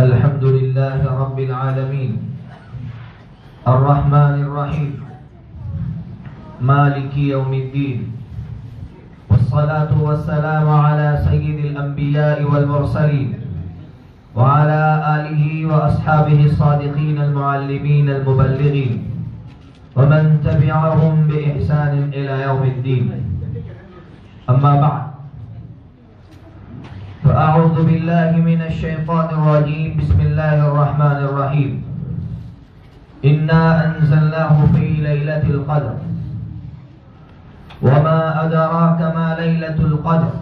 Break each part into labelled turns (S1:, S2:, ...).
S1: الحمد لله رب العالمين الرحمن الرحيم مالك يوم الدين والصلاة والسلام على سيد الأنبياء والمرسلين وعلى آله وأصحابه الصادقين المعلمين المبلغين ومن تبعهم بإحسان إلى يوم الدين. أما بعد، فأعوذ بالله من الشيطان الرجيم. بسم الله الرحمن الرحيم. إنا أنزلناه في ليلة القدر وما أدراك ما ليلة القدر.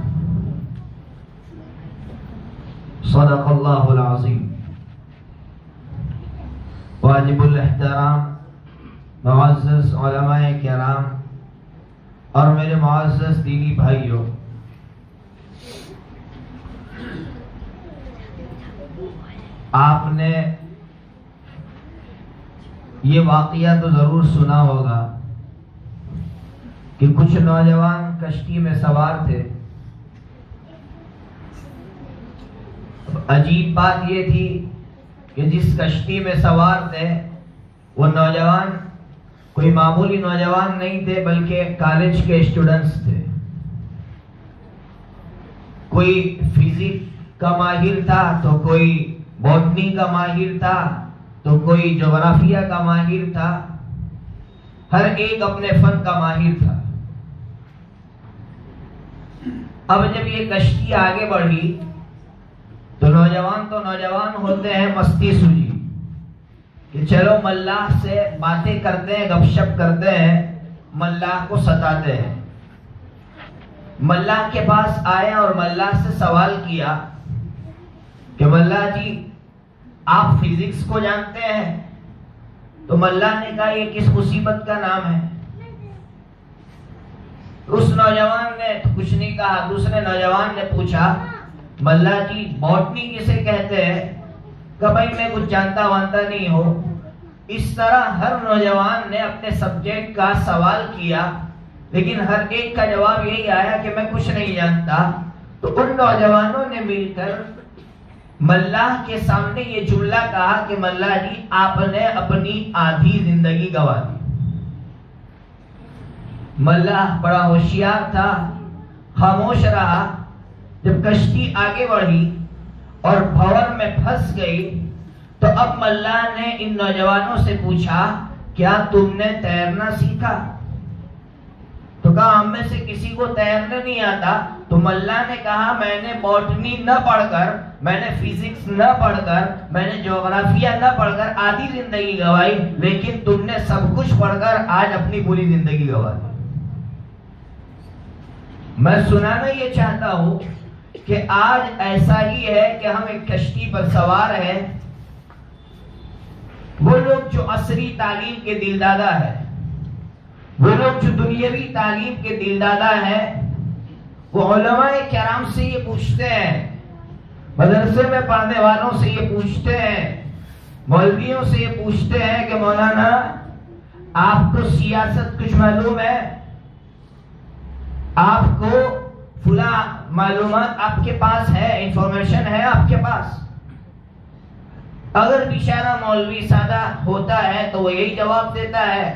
S1: صدق الله العظيم. واجب الاحترام معزز علماء کرام اور میرے معزز دینی بھائیوں، آپ نے یہ واقعہ تو ضرور سنا ہوگا کہ کچھ نوجوان کشتی میں سوار تھے. عجیب بات یہ تھی کہ جس کشتی میں سوار تھے وہ نوجوان کوئی معمولی نوجوان نہیں تھے، بلکہ کالج کے اسٹوڈنٹس تھے. کوئی فزکس کا ماہر تھا تو کوئی بوٹنی کا ماہر تھا تو کوئی جغرافیہ کا ماہر تھا. ہر ایک اپنے فن کا ماہر تھا. اب جب یہ کشتی آگے بڑھی تو نوجوان ہوتے ہیں مستی سوجی کہ چلو ملاح سے باتیں کرتے ہیں، گپ شپ کرتے ہیں، ملاح کو ستاتے ہیں. ملاح کے پاس آئے اور ملاح سے سوال کیا کہ ملاح جی آپ فزکس کو جانتے ہیں؟ تو ملاح نے کہا یہ کس مصیبت کا نام ہے؟ اس نوجوان نے کچھ نہیں کہا. دوسرے نوجوان نے پوچھا ملاح جی بوٹنی کسے کہتے ہیں؟ کہ بھائی میں کچھ جانتا وانتا نہیں ہو. اس طرح ہر نوجوان نے اپنے سبجیکٹ کا سوال کیا، لیکن ہر ایک کا جواب یہی آیا کہ میں کچھ نہیں جانتا. تو ان نوجوانوں نے مل کر ملاح کے سامنے یہ جملہ کہا کہ ملاح جی آپ نے اپنی آدھی زندگی گوا دی. ملاح بڑا ہوشیار تھا، خاموش رہا. جب کشتی آگے بڑھی اور بھور میں پھنس گئی تو اب ملاح نے ان نوجوانوں سے پوچھا کیا تم نے تیرنا سیکھا؟ تو کہا ہم میں سے کسی کو تیرنے نہیں آتا. تو ملاح نے کہا میں نے بوٹنی نہ پڑھ کر، میں نے فزکس نہ پڑھ کر، میں نے جغرافیہ نہ پڑھ کر آدھی زندگی گوائی، لیکن تم نے سب کچھ پڑھ کر آج اپنی پوری زندگی گوا دی. میں سنانا یہ چاہتا ہوں کہ آج ایسا ہی ہے کہ ہم ایک کشتی پر سوار ہیں. وہ لوگ جو عصری تعلیم کے دل دادا ہے، وہ لوگ جو دنیاوی تعلیم کے دل دادا ہیں، وہ علماء کرام سے یہ پوچھتے ہیں، مدرسے میں پڑھنے والوں سے یہ پوچھتے ہیں، مولویوں سے یہ پوچھتے ہیں کہ مولانا آپ کو سیاست کچھ معلوم ہے؟ آپ کو فلاں معلومات آپ کے پاس ہے، انفارمیشن ہے آپ کے پاس؟ اگر بیچارہ مولوی سادہ ہوتا ہے تو وہ یہی جواب دیتا ہے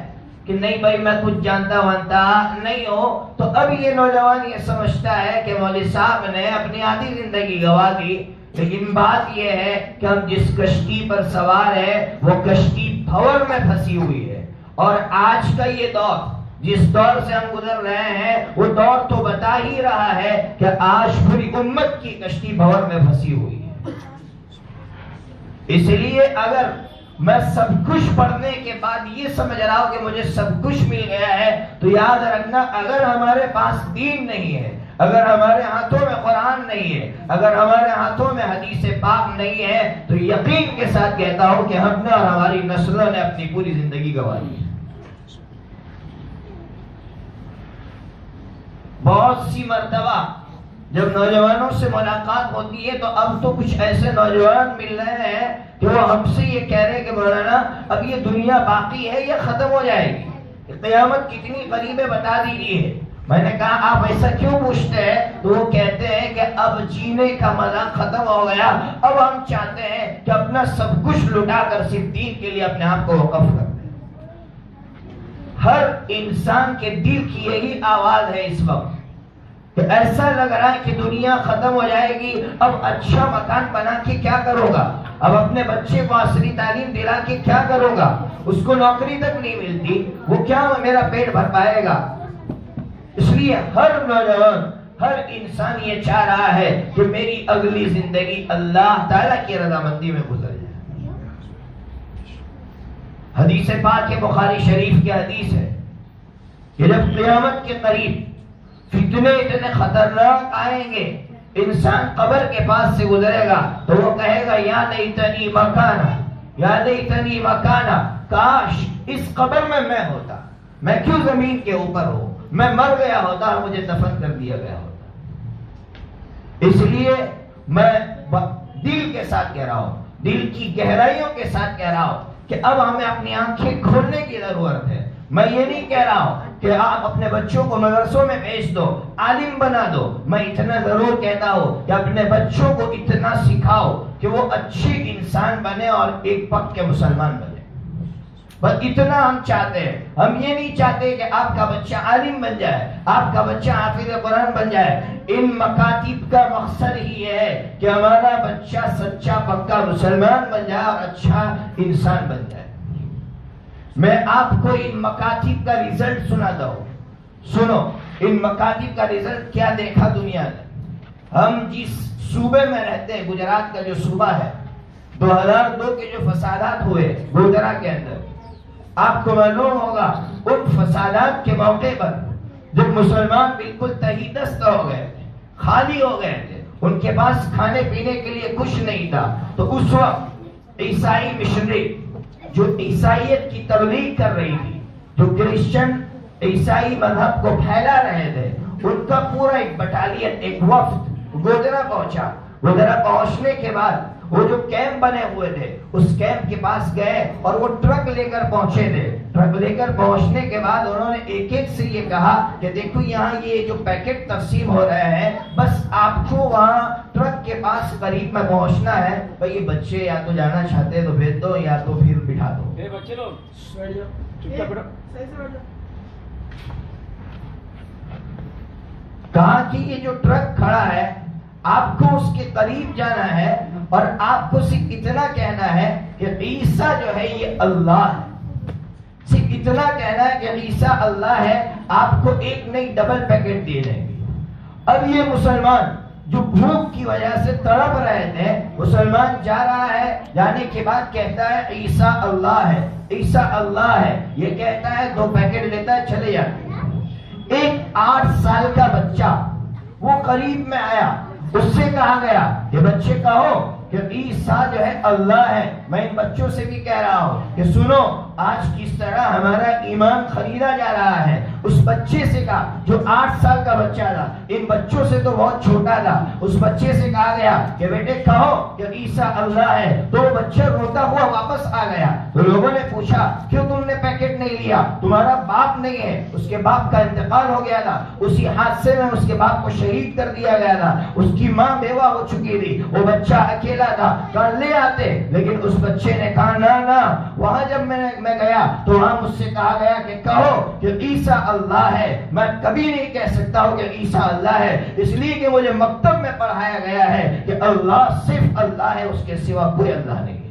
S1: کہ نہیں بھائی میں کچھ جانتا وانتا نہیں ہو. تو اب یہ نوجوان یہ سمجھتا ہے کہ مولوی صاحب نے اپنی آدھی زندگی گوا دی. لیکن بات یہ ہے کہ ہم جس کشتی پر سوار ہے وہ کشتی بھور میں پھنسی ہوئی ہے. اور آج کا یہ دور جس دور سے ہم گزر رہے ہیں وہ دور تو بتا ہی رہا ہے کہ آج پوری امت کی کشتی بھور میں پھنسی ہوئی ہے. اس لیے اگر میں سب کچھ پڑھنے کے بعد یہ سمجھ رہا ہوں کہ مجھے سب کچھ مل گیا ہے تو یاد رکھنا اگر ہمارے پاس دین نہیں ہے، اگر ہمارے ہاتھوں میں قرآن نہیں ہے، اگر ہمارے ہاتھوں میں حدیث پاک نہیں ہے تو یقین کے ساتھ کہتا ہوں کہ ہم نے اور ہماری نسلوں نے اپنی پوری زندگی گوا دی ہے. بہت سی مرتبہ جب نوجوانوں سے ملاقات ہوتی ہے تو اب تو کچھ ایسے نوجوان مل رہے ہیں کہ وہ ہم سے یہ کہہ رہے ہیں کہ مولانا اب یہ دنیا باقی ہے یا ختم ہو جائے گی؟ قیامت کتنی قریب ہے بتا دیجیے. میں نے کہا آپ ایسا کیوں پوچھتے ہیں؟ تو وہ کہتے ہیں کہ اب جینے کا مزہ ختم ہو گیا، اب ہم چاہتے ہیں کہ اپنا سب کچھ لٹا کر صرف دین کے لیے اپنے آپ کو وقف کر دیں۔ ہر انسان کے دل کی یہی آواز ہے اس وقت کہ ایسا لگ رہا ہے کہ دنیا ختم ہو جائے گی، اب اچھا مکان بنا کے کیا کروں گا، اب اپنے بچے کو عصری تعلیم دلا کے کیا کروں گا، اس کو نوکری تک نہیں ملتی، وہ کیا میرا پیٹ بھر پائے گا۔ اس لیے ہر نوجوان، ہر انسان یہ چاہ رہا ہے کہ میری اگلی زندگی اللہ تعالیٰ کی رضامندی میں گزر جائے۔ حدیث پاک کے بخاری شریف کی حدیث ہے کہ جب قیامت کے قریب فتنے اتنے خطرناک آئیں گے، انسان قبر کے پاس سے گزرے گا تو وہ کہے گا یا لیتنی مکانا، یا لیتنی مکانا، کاش اس قبر میں ہوتا، میں کیوں زمین کے اوپر ہوں، میں مر گیا ہوتا اور مجھے دفن کر دیا گیا ہوتا۔ اس لیے میں دل کے ساتھ کہہ رہا ہوں، دل کی گہرائیوں کے ساتھ کہہ رہا ہوں کہ اب ہمیں اپنی آنکھیں کھولنے کی ضرورت ہے۔ میں یہ نہیں کہہ رہا ہوں کہ آپ اپنے بچوں کو مدرسوں میں بھیج دو، عالم بنا دو، میں اتنا ضرور کہتا ہوں کہ اپنے بچوں کو اتنا سکھاؤ کہ وہ اچھے انسان بنے اور ایک پکے مسلمان بنے۔ بس اتنا ہم چاہتے ہیں، ہم یہ نہیں چاہتے کہ آپ کا بچہ عالم بن جائے، آپ کا بچہ حافظ قرآن بن جائے۔ ان مکاتب کا مقصد ہی یہ ہے کہ ہمارا بچہ سچا پکا مسلمان بن جائے اور اچھا انسان بن جائے۔ میں آپ کو ان مکاتب کا ریزلٹ سناتا ہوں، سنو ان مکاتب کا ریزلٹ کیا دیکھا دنیا نے۔ ہم جس صوبے میں رہتے ہیں، گجرات کا جو صوبہ ہے، 2002 کے جو فسادات ہوئے گوجرا کے اندر، آپ کو معلوم ہوگا ان فسادات کے موقع پر جب مسلمان بالکل تہی دست ہو گئے تھے، خالی ہو گئے تھے، ان کے پاس کھانے پینے کے لیے کچھ نہیں تھا، تو اس وقت عیسائی مشنری جو عیسائیت کی تبلیغ کر رہی تھی، جو کرسچن عیسائی مذہب کو پھیلا رہے تھے، ان کا پورا ایک بٹالین، ایک وفد گوجرا پہنچا۔ گوجرا پہنچنے کے بعد وہ جو کیمپ بنے ہوئے تھے اس کیمپ کے پاس گئے اور وہ ٹرک لے کر پہنچے تھے۔ ٹرک لے کر پہنچنے کے بعد انہوں نے ایک ایک سے یہ کہا کہ دیکھو یہاں یہ جو پیکٹ تقسیم ہو رہے ہیں، بس آپ کو وہاں ٹرک کے پاس قریب میں پہنچنا ہے، بھائی یہ بچے یا تو جانا چاہتے تو بھیج دو یا تو پھر بٹھا دو۔ کہا کہ یہ جو ٹرک کھڑا ہے آپ کو اس کے قریب جانا ہے اور آپ کو صرف اتنا کہنا ہے کہ عیسیٰ جو ہے یہ اللہ ہے، صرف اتنا کہنا ہے کہ عیسیٰ اللہ ہے، آپ کو ایک نہیں ڈبل پیکٹ دے دیں گے۔ اب یہ مسلمان جو بھوک کی وجہ سے تڑپ رہے تھے، مسلمان جا رہا ہے، جانے کے بعد کہتا ہے عیسیٰ اللہ ہے، عیسیٰ اللہ ہے، یہ کہتا ہے 2 پیکٹ لیتا ہے، چلے جاتے۔ ایک 8 سال کا بچہ وہ قریب میں آیا، اس سے کہا گیا کہ بچے کہو کہ عیسیٰ جو ہے اللہ ہے۔ میں ان بچوں سے بھی کہہ رہا ہوں کہ سنو آج کس طرح ہمارا ایمان خریدا جا رہا ہے۔ اس بچے سے کہا جو 8 سال کا بچہ تھا، ان بچوں سے تو بہت چھوٹا تھا، اس بچے سے کہا گیا کہ بیٹے کہو کہ عیسیٰ اللہ ہے، تو وہ بچہ روتا ہوا واپس آ گیا۔ تو لوگوں نے پوچھا کیوں تم نے پیکٹ نہیں لیا؟ تمہارا باپ نہیں ہے، اس کے باپ کا انتقال ہو گیا تھا، اسی حادثے میں اس کے باپ کو شہید کر دیا گیا تھا، اس کی ماں بیوہ ہو چکی تھی، وہ بچہ اکیلا تھا، کہا لے آتے، لیکن اس بچے نے کہا نہ، وہاں جب میں گیا تو وہاں مجھ سے کہا گیا کہ کہو کہ عیسیٰ اللہ ہے۔ میں کبھی نہیں کہہ سکتا ہوں کہ عیسیٰ اللہ ہے، اس لیے کہ مجھے مکتب میں پڑھایا گیا ہے کہ اللہ صرف اللہ ہے، اس کے سوا کوئی اللہ نہیں ہے۔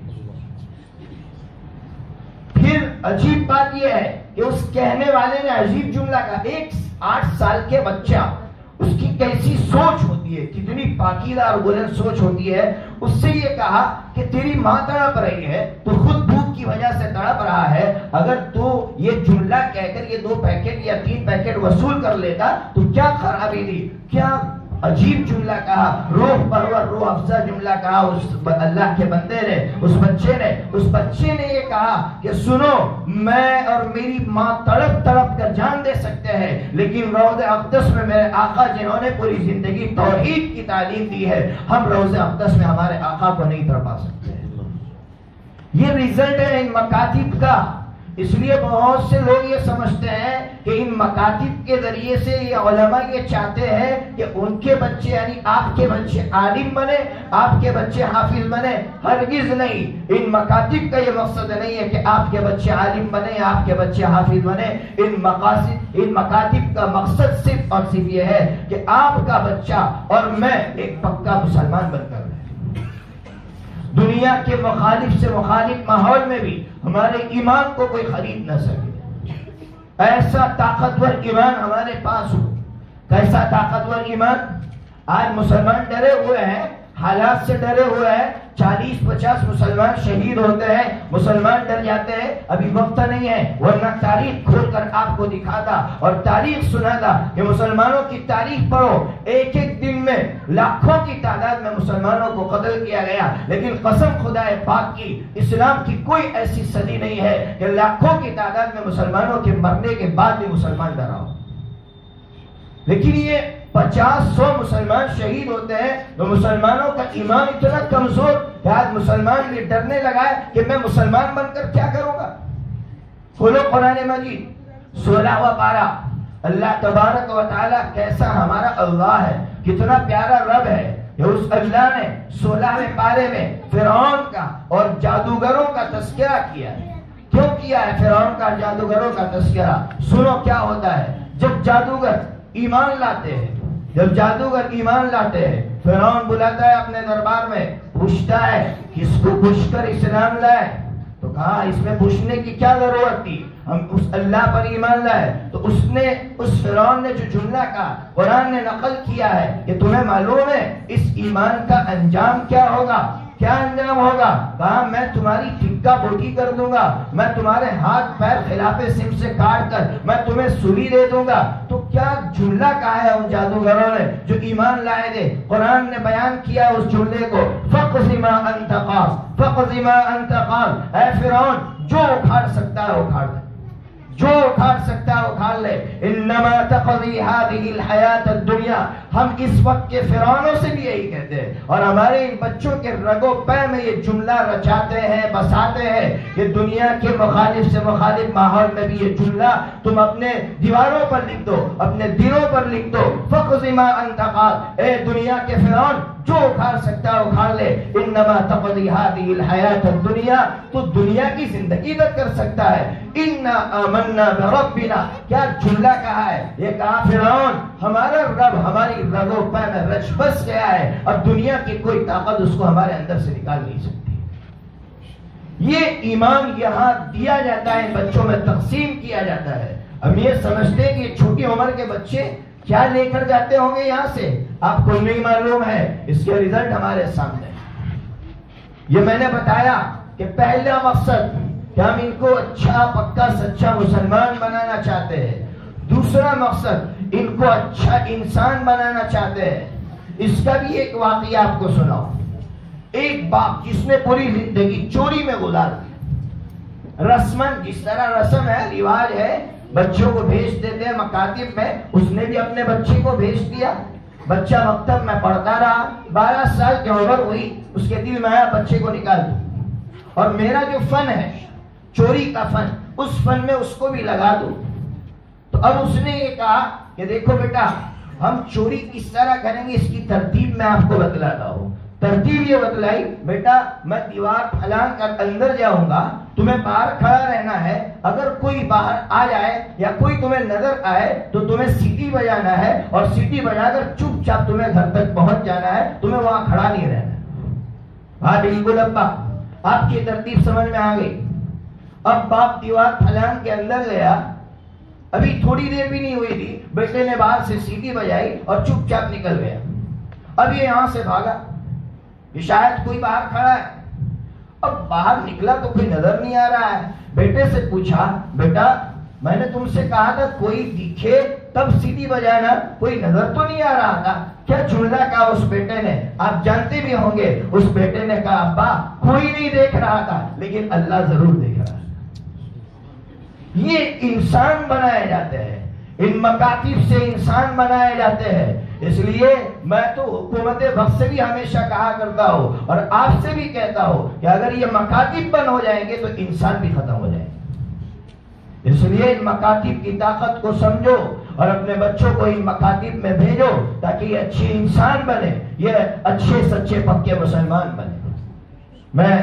S1: پھر عجیب بات یہ ہے کہ اس کہنے والے نے عجیب جملہ کہا، ایک 8 سال کے بچہ، اس کی کیسی سوچ ہوتی ہے، کتنی پاکیزہ اور بلند سوچ ہوتی ہے، اس سے یہ کہا کہ تیری ماں تڑپ رہی ہے، تو خود بھوک کی وجہ سے تڑپ رہا ہے، اگر تو یہ جملہ کہہ کر یہ 2 پیکٹ یا 3 پیکٹ وصول کر لیتا تو کیا خرابی تھی، کیا عجیب جملہ کہا، روح پرور روح افزا جملہ کہا اس اللہ کے بندے نے، اس بچے نے یہ کہا کہ سنو میں اور میری ماں تڑپ تڑپ کر جان دے سکتے ہیں، لیکن روضہ اقدس میں میرے آقا جنہوں نے پوری زندگی توحید کی تعلیم دی ہے، ہم روضہ اقدس میں ہمارے آقا کو نہیں تڑپا سکتے۔ یہ ریزلٹ ہے ان مکاتب کا اس لیے بہت سے لوگ یہ سمجھتے ہیں کہ ان مکاتب کے ذریعے سے یہ علماء یہ چاہتے ہیں کہ ان کے بچے یعنی آپ کے بچے عالم بنے، آپ کے بچے حافظ بنے۔ ہرگز نہیں، ان مکاتب کا یہ مقصد نہیں ہے کہ آپ کے بچے عالم بنے، آپ کے بچے حافظ بنے۔ ان مکاتب کا مقصد صرف اور صرف یہ ہے کہ آپ کا بچہ اور میں ایک پکا مسلمان بن کر دنیا کے مخالف سے مخالف ماحول میں بھی ہمارے ایمان کو کوئی خرید نہ سکے۔ ایسا طاقتور ایمان ہمارے پاس ہو۔ کیسا طاقتور ایمان؟ آج مسلمان ڈرے ہوئے ہیں، حالات سے ڈرے ہوئے ہیں۔ 40-50 مسلمان شہید ہوتے ہیں، مسلمان ڈر جاتے ہیں۔ ابھی وقت نہیں ہے، ورنہ تاریخ کھول کر آپ کو دکھاتا اور تاریخ سناتا کہ مسلمانوں کی تاریخ پڑھو، ایک ایک دن میں لاکھوں کی تعداد میں مسلمانوں کو قتل کیا گیا۔ لیکن قسم خدا پاک کی، اسلام کی کوئی ایسی صدی نہیں ہے کہ لاکھوں کی تعداد میں مسلمانوں کے مرنے کے بعد بھی مسلمان ڈرا ہو۔ لیکن یہ 50-100 مسلمان شہید ہوتے ہیں تو مسلمانوں کا ایمان اتنا کمزور کہ آج مسلمان بھی ڈرنے لگا ہے کہ میں مسلمان بن کر کیا کروں گا۔ کھولو قرآن مجید 16واں پارہ۔ اللہ تبارک و تعالیٰ کیسا ہمارا اللہ ہے، کتنا پیارا رب ہے کہ اس اللہ نے 16ویں پارے میں فرعون کا اور جادوگروں کا تذکرہ کیا ہے۔ کیوں کیا ہے فرعون کا جادوگروں کا تذکرہ؟ سنو کیا ہوتا ہے جب جادوگر ایمان لاتے ہیں، جب جادوگر ایمان لاتے ہیں، فرعون بلاتا ہے اپنے دربار میں، پوچھتا ہے کس کو پوچھ کر اسلام لائے؟ تو کہا اس میں پوچھنے کی کیا ضرورت تھی، ہم اس اللہ پر ایمان لائے۔ تو اس فرعون نے جو جملہ کہا قرآن نے نقل کیا ہے کہ تمہیں معلوم ہے اس ایمان کا انجام کیا ہوگا؟ کیا انجام ہوگا؟ کہا میں تمہاری ٹھکا بوٹی کر دوں گا، میں تمہارے ہاتھ پیر خلاف سم سے کاٹ کر میں تمہیں سولی دے دوں گا۔ تو کیا جملہ کہا ہے ان جادوگروں نے جو ایمان لائے تھے؟ قرآن نے بیان کیا اس جملے کو، فَقْضِ مَا أَنْتَ قَاضٍ فَقْضِ مَا أَنْتَ قَاضٍ۔ اے فرعون جو اکھاڑ سکتا ہے اکھاڑ دے، جو اکھاڑ سکتا ہے اکھاڑ لے۔ انما تقضی هذه الحیات الدنیا۔ ہم اس وقت کے فرعونوں سے بھی یہی کہتے ہیں اور ہمارے ان بچوں کے رگو پے میں یہ جملہ رچاتے ہیں، بساتے ہیں کہ دنیا کے مخالف سے مخالف ماحول میں بھی یہ جملہ تم اپنے دیواروں پر لکھ دو، اپنے دلوں پر لکھ دو، فَقْضِ مَا أَنْتَ قَاضٍ۔ اے دنیا کے فرعون جو اکھاڑ سکتا ہے اکھاڑ لے۔ انما تقضی هذه الحیات الدنیا، تو دنیا کی زندگی تک کر سکتا ہے۔ انا آمنا بربنا، کیا جملہ کہا ہے؟ یہ کہا فرعون ہمارا رب ہماری رگوں پے میں رچ بس گیا ہے، اب دنیا کی کوئی طاقت اس کو ہمارے اندر سے نکال نہیں سکتی۔ یہ ایمان یہاں دیا جاتا ہے، بچوں میں تقسیم کیا جاتا ہے۔ ہم یہ سمجھتے ہیں کہ چھوٹی عمر کے بچے کیا لے کر جاتے ہوں گے یہاں سے، آپ کو نہیں معلوم ہے۔ اس کے رزلٹ ہمارے سامنے۔ یہ میں نے بتایا کہ پہلا مقصد کہ ہم ان کو اچھا پکا سچا مسلمان بنانا چاہتے ہیں، دوسرا مقصد ان کو اچھا انسان بنانا چاہتے ہیں۔ اس کا بھی ایک واقعہ آپ کو سناؤ۔ ایک باپ جس نے پوری زندگی چوری میں گزار دی، رسمن جس طرح رسم ہے رواج ہے بچوں کو بھیج دیتے ہیں مکاتب میں، اس نے بھی اپنے بچے کو بھیج دیا۔ بچہ مکتب میں پڑھتا رہا، 12 سال کی عمر ہوئی، اس کے دل میں آیا بچے کو نکال دوں اور میرا جو فن ہے چوری کا فن، اس فن میں اس کو بھی لگا دوں۔ تو اب اس نے یہ کہا کہ دیکھو بیٹا ہم چوری کس طرح کریں گے، اس کی ترتیب میں آپ کو بتلاتا ہوں۔ ترتیب یہ بتلائی، بیٹا میں دیوار پھلان کر اندر جاؤں گا، تمہیں باہر کھڑا رہنا ہے، اگر کوئی باہر آ جائے یا کوئی تمہیں نظر آئے تو تمہیں سیٹی بجانا ہے اور سیٹی بجا کر چپ چاپ تمہیں گھر تک پہنچ جانا ہے، تمہیں وہاں کھڑا نہیں رہنا۔ ہاں بالکل ابا، آپ کی ترتیب سمجھ میں آ گئی۔ اب باپ دیوار پھلان کے اندر گیا، ابھی تھوڑی دیر بھی نہیں ہوئی تھی، بیٹے نے باہر سے سیٹی بجائی اور چپ چاپ نکل گیا۔ اب یہ یہاں سے بھاگا کہ شاید کوئی باہر کھڑا ہے۔ اب باہر نکلا تو کوئی نظر نہیں آ رہا ہے۔ بیٹے سے پوچھا بیٹا میں نے تم سے کہا تھا کوئی دکھے تب سیٹی بجانا، کوئی نظر تو نہیں آ رہا تھا، کیا جملہ کہا اس بیٹے نے؟ آپ جانتے بھی ہوں گے، اس بیٹے نے کہا ابا کوئی نہیں دیکھ رہا تھا لیکن اللہ ضرور دیکھ رہا ہے۔ یہ انسان بنائے جاتے ہیں، ان مکاتب سے انسان بنائے جاتے ہیں۔ اس لیے میں تو حکومت وقت سے بھی ہمیشہ کہا کرتا ہوں اور آپ سے بھی کہتا ہوں کہ اگر یہ مکاتب بند ہو جائیں گے تو انسان بھی ختم ہو جائیں گے۔ اس لیے ان مکاتب کی طاقت کو سمجھو اور اپنے بچوں کو ان مکاتب میں بھیجو تاکہ یہ اچھے انسان بنے، یہ اچھے سچے پکے مسلمان بنے۔ میں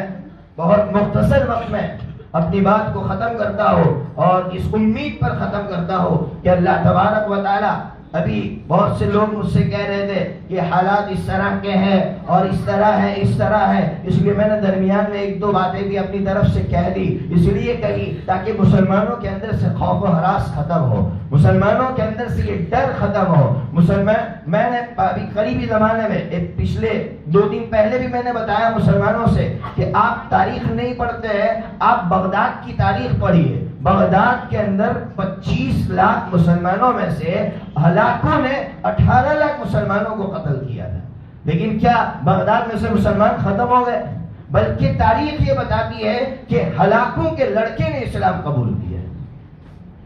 S1: بہت مختصر وقت میں اپنی بات کو ختم کرتا ہوں اور اس امید پر ختم کرتا ہوں کہ اللہ تبارک و تعالی، ابھی بہت سے لوگ مجھ سے کہہ رہے تھے کہ حالات اس طرح کے ہیں اور اس طرح ہے اس طرح ہے، اس لیے میں نے درمیان میں ایک دو باتیں بھی اپنی طرف سے کہہ دی، اس لیے کہی تاکہ مسلمانوں کے اندر سے خوف و ہراس ختم ہو، مسلمانوں کے اندر سے یہ ڈر ختم ہو۔ میں نے ابھی قریبی زمانے میں ایک پچھلے 2 دن پہلے بھی میں نے بتایا مسلمانوں سے کہ آپ تاریخ نہیں پڑھتے ہیں، آپ بغداد کی تاریخ پڑھیے۔ بغداد کے اندر 25 لاکھ مسلمانوں میں سے ہلاکوں نے 18 لاکھ مسلمانوں کو قتل کیا تھا، لیکن کیا بغداد میں سے مسلمان ختم ہو گئے؟ بلکہ تاریخ یہ بتاتی ہے کہ ہلاکوں کے لڑکے نے اسلام قبول کیا۔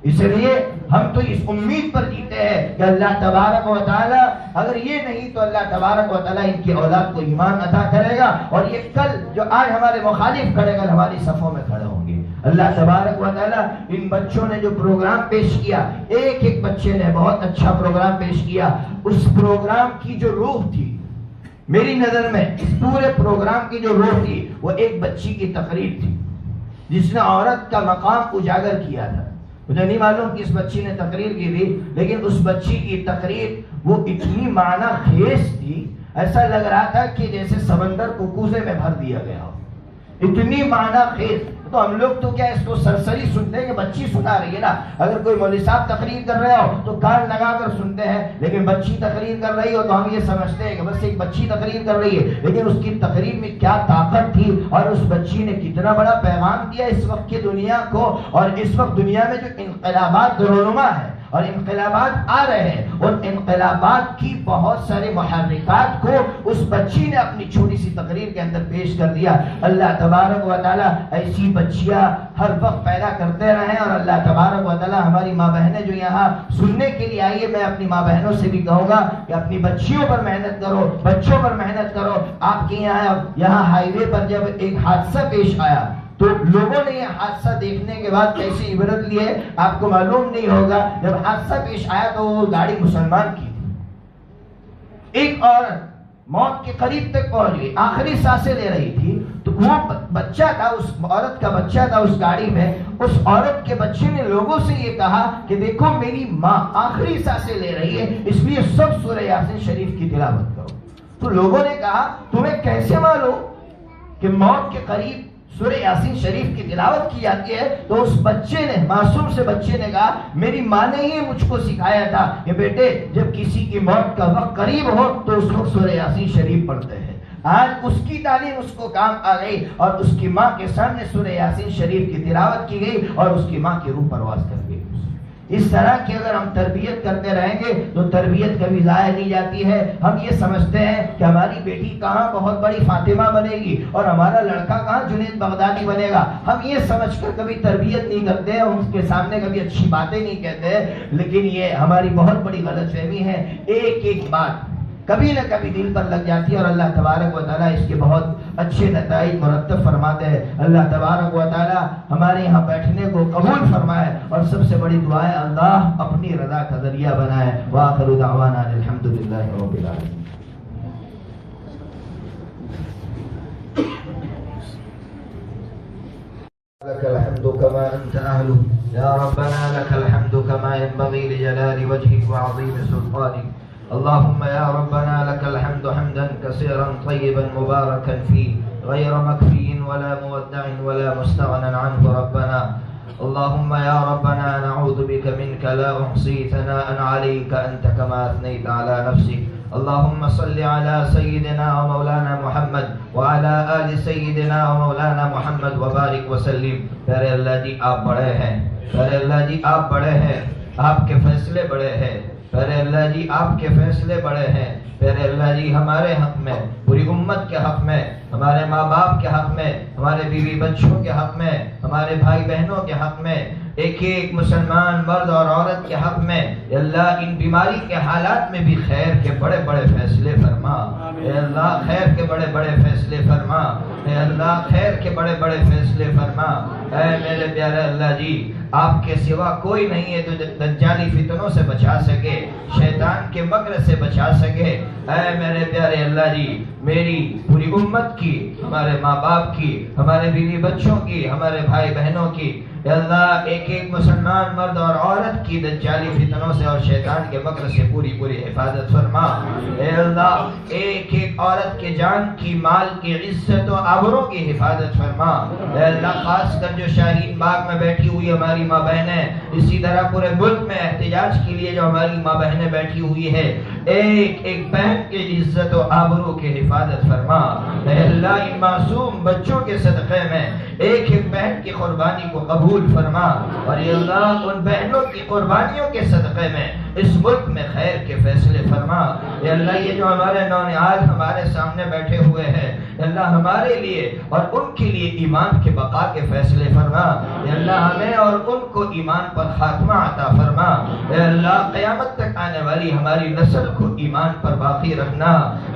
S1: اس لیے ہم تو اس امید پر جیتے ہیں کہ اللہ تبارک و تعالی، اگر یہ نہیں تو اللہ تبارک و تعالی ان کی اولاد کو ایمان عطا کرے گا، اور یہ کل جو آج ہمارے مخالف کھڑے گا ہماری صفوں میں کھڑے ہوں گے۔ اللہ تبارک و تعالی ان بچوں نے جو پروگرام پیش کیا، ایک بچے نے بہت اچھا پروگرام پیش کیا، اس پروگرام کی جو روح تھی میری نظر میں، اس پورے پروگرام کی جو روح تھی وہ ایک بچی کی تقریر تھی جس نے عورت کا مقام اجاگر کیا تھا۔ مجھے نہیں معلوم کہ اس بچی نے تقریر کی تھی، لیکن اس بچی کی تقریر وہ اتنی معنی خیز تھی، ایسا لگ رہا تھا کہ جیسے سمندر کو کوزے میں بھر دیا گیا ہو، اتنی معنی خیز۔ تو ہم لوگ تو کیا اس کو سرسری سنتے ہیں کہ بچی سنا رہی ہے نا، اگر کوئی مولوی صاحب تقریر کر رہے ہو تو کان لگا کر سنتے ہیں، لیکن بچی تقریر کر رہی ہو تو ہم یہ سمجھتے ہیں کہ بس ایک بچی تقریر کر رہی ہے، لیکن اس کی تقریر میں کیا طاقت تھی اور اس بچی نے کتنا بڑا پیغام دیا اس وقت کی دنیا کو۔ اور اس وقت دنیا میں جو انقلابات رونما ہے اور انقلابات آ رہے ہیں، اور انقلابات کی بہت سارے محرکات کو اس بچی نے اپنی چھوٹی سی تقریر کے اندر پیش کر دیا۔ اللہ تبارک و تعالی ایسی بچیاں ہر وقت پیدا کرتے رہیں، اور اللہ تبارک و تعالی ہماری ماں بہنیں جو یہاں سننے کے لیے آئی ہے، میں اپنی ماں بہنوں سے بھی کہوں گا کہ اپنی بچیوں پر محنت کرو، بچوں پر محنت کرو۔ آپ کے یہاں ہائی وے پر جب ایک حادثہ پیش آیا تو لوگوں نے یہ حادثہ دیکھنے کے بعد کیسی عبرت لی ہے آپ کو معلوم نہیں ہوگا۔ جب حادثہ پیش آیا تو وہ گاڑی مسلمان کی تھی، ایک عورت موت کے قریب تک پہنچ گئی، آخری سانسیں لے رہی تھی، تو وہ بچہ تھا، اس عورت کا بچہ تھا اس گاڑی میں۔ اس عورت کے بچے نے لوگوں سے یہ کہا کہ دیکھو میری ماں آخری سانسیں لے رہی ہے، اس لیے سب سورہ یاسین شریف کی تلاوت کرو۔ تو لوگوں نے کہا تمہیں کیسے معلوم کہ موت کے قریب سورہ یاسین شریف کی تلاوت کی جاتی ہے؟ تو اس بچے نے، معصوم سے بچے نے کہا میری ماں نے ہی مجھ کو سکھایا تھا کہ بیٹے جب کسی کی موت کا وقت قریب ہو تو اس وقت سورہ یاسین شریف پڑھتے ہیں۔ آج اس کی تعلیم اس کو کام آ گئی اور اس کی ماں کے سامنے سورہ یاسین شریف کی تلاوت کی گئی اور اس کی ماں کی روح پرواز کر گئی۔ اس طرح کی اگر ہم تربیت کرتے رہیں گے تو تربیت کبھی ضائع نہیں جاتی ہے۔ ہم یہ سمجھتے ہیں کہ ہماری بیٹی کہاں بہت بڑی فاطمہ بنے گی اور ہمارا لڑکا کہاں جنید بغدادی بنے گا، ہم یہ سمجھ کر کبھی تربیت نہیں کرتے، ان کے سامنے کبھی اچھی باتیں نہیں کہتے، لیکن یہ ہماری بہت بڑی غلط فہمی ہے۔ ایک ایک بات کبھی نہ کبھی دل پر لگ جاتی ہے اور اللہ تبارک و تعالیٰ اس کے بہت اچھے نتائج مرتب فرماتے ہیں۔ اللہ تبارک و تعالیٰ ہمارے یہاں بیٹھنے کو قبول فرمائے اور سب سے بڑی دعا ہے اللہ اپنی رضا کا ذریعہ بنائے۔ وآخر دعوانا الحمدللہ رب العالمین۔ لك الحمد كما أنت أهله يا ربنا، لك الحمد كما ينبغي لجلال وجهك وعظيم سلطانك. اللهم يا ربنا لك الحمد حمدا كثيرا طيبا مباركا فيه غير مكفي ولا مودع ولا مستغنى عنه ربنا. اللهم يا ربنا نعوذ بك منك لا أحصي ثناء عليك أنت كما أثنيت على نفسك. اللهم صل على سيدنا ومولانا محمد وعلى آل سيدنا ومولانا محمد وبارك وسلم. پیارے اللہ جی آپ بڑے ہیں، پیارے اللہ جی آپ بڑے ہیں، آپ کے فیصلے بڑے ہیں، پیارے اللہ جی آپ کے فیصلے بڑے ہیں، پیارے اللہ جی ہمارے حق میں پوری امت کے حق میں، ہمارے ماں باپ کے حق میں، ہمارے بیوی بچوں کے حق میں، ہمارے بھائی بہنوں کے حق میں، ایک ایک مسلمان مرد اور عورت کے حق میں اے اللہ ان بیماری کے حالات میں بھی خیر کے بڑے بڑے فیصلے فرما، اے اللہ خیر کے بڑے بڑے فیصلے فرما، اے اللہ خیر کے بڑے بڑے فیصلے فرما۔ اے میرے پیارے اللہ جی، آپ کے سوا کوئی نہیں ہے جو دجالی فتنوں سے بچا سکے، شیطان کے مکر سے بچا سکے۔ اے میرے پیارے اللہ جی، میری پوری امت کی، ہمارے ماں باپ کی، ہمارے بیوی بچوں کی، ہمارے بھائی بہنوں کی، اے اللہ ایک ایک مسلمان مرد اور عورت کی دجالی فتنوں سے اور شیطان کے مکر سے پوری پوری حفاظت فرما۔ اے اللہ ایک ایک عورت کے جان کی، مال کی، عزت و آبروں کی حفاظت فرما۔ اے اللہ خاص کر جو شاہین باغ میں بیٹھی ہوئی ہماری ماں بہنیں، اسی طرح پورے ملک میں احتجاج کے لیے جو ہماری ماں بہنیں بیٹھی ہوئی ہے، ایک ایک بہن کی عزت و آبروں کی حفاظت فرما۔ اے اللہ ان معصوم بچوں کے صدقے میں ایک ایک بہن کی قربانی کو قبول فرما، اور اے اللہ ان بہنوں کی قربانیوں کے صدقے میں اس ملک میں خیر کے فیصلے فرما۔ اے اللہ یہ جو ہمارے نونہال ہمارے سامنے بیٹھے ہوئے ہیں، اے اللہ ہمارے لیے اور ان کے لیے ایمان کے بقا کے فیصلے فرما۔ اے اللہ ہمیں اور ان کو ایمان پر خاتمہ عطا فرما۔ اے اللہ قیامت تک آنے والی ہماری نسل کو ایمان پر باقی رکھنا۔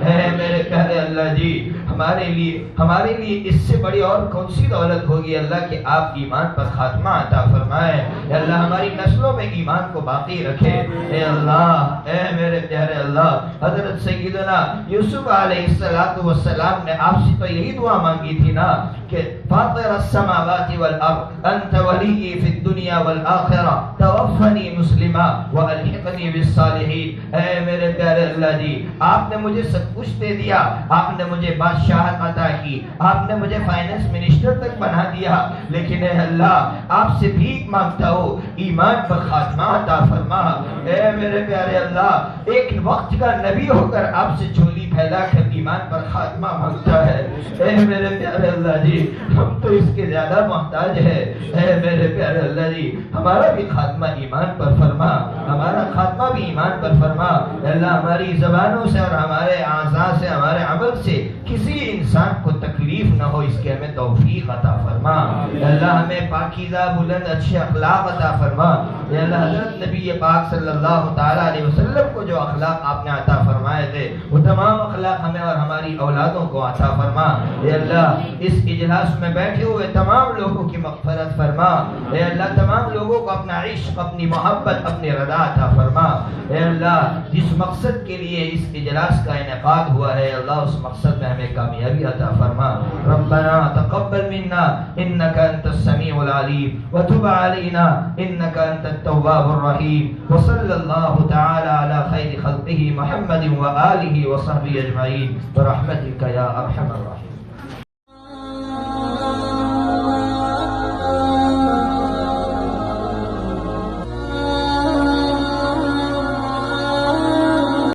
S1: اے میرے پیارے اللہ جی، ہمارے لیے اس سے بڑی اور کون سی دولت ہوگی اللہ کہ آپ ایمان پر خاتمہ عطا فرمائے۔ اے اللہ ہماری نسلوں میں ایمان کو باقی رکھے۔ اے اللہ، اے میرے پیارے اللہ، حضرت سیدنا یوسف علیہ السلام نے آپ سے تو یہی دعا مانگی تھی نا کہ فاطر السماوات والارض انت ولی فی الدنیا والآخرہ توفنی مسلما والحقنی بالصالحین۔ اے میرے پیارے اللہ جی، آپ نے مجھے سب کچھ دے دیا، آپ نے مجھے بادشاہت عطا کی، آپ نے مجھے فائنانس منسٹر تک بنا دیا، لیکن اے اللہ آپ سے بھیک مانگتا ہو ایمان پر خاتمہ عطا فرما۔ اے میرے پیارے اللہ، ایک وقت کا نبی ہو کر آپ سے جھولی پھیلا کر ایمان پر خاتمہ مانگتا ہے۔ اے میرے پیارے اللہ جی، ہم تو اس کے زیادہ محتاج ہے۔ اے میرے پیارے اللہ جی، ہمارا بھی خاتمہ ایمان پر فرما، ہمارا خاتمہ بھی ایمان پر فرما۔ اے اللہ ہماری زبانوں سے اور ہمارے اعضاء سے، ہمارے عمل سے کسی انسان کو تکلیف نہ ہو، اس کے ہمیں توفیق عطا فرما۔ اے اللہ ہمیں پاکیزہ بلند اچھے اخلاق عطا فرما۔ اے اللہ حضرت نبی پاک صلی اللہ تعالیٰ علیہ وسلم کو جو اخلاق آپ نے عطا فرمائے تھے، وہ تمام اخلاق ہمیں اور ہماری اولادوں کو عطا فرما۔ اے اللہ اس اجلاس میں بیٹھے ہوئے تمام لوگوں کی مغفرت فرما۔ اے اللہ تمام لوگوں کو اپنا عشق، اپنی محبت، اپنی رضا عطا فرما۔ اے اللہ جس مقصد کے لیے اس اجلاس کا انعقاد ہوا ہے، اللہ اس مقصد میں ہمیں کامیابی عطا فرما۔ ربنا تقبل منا انك انت السميع العليم وتب علينا انك انت التواب الرحيم، وصلى الله تعالى على خير خلقه محمد وآله وصحبه اجمعين برحمتك يا ارحم الراحمين۔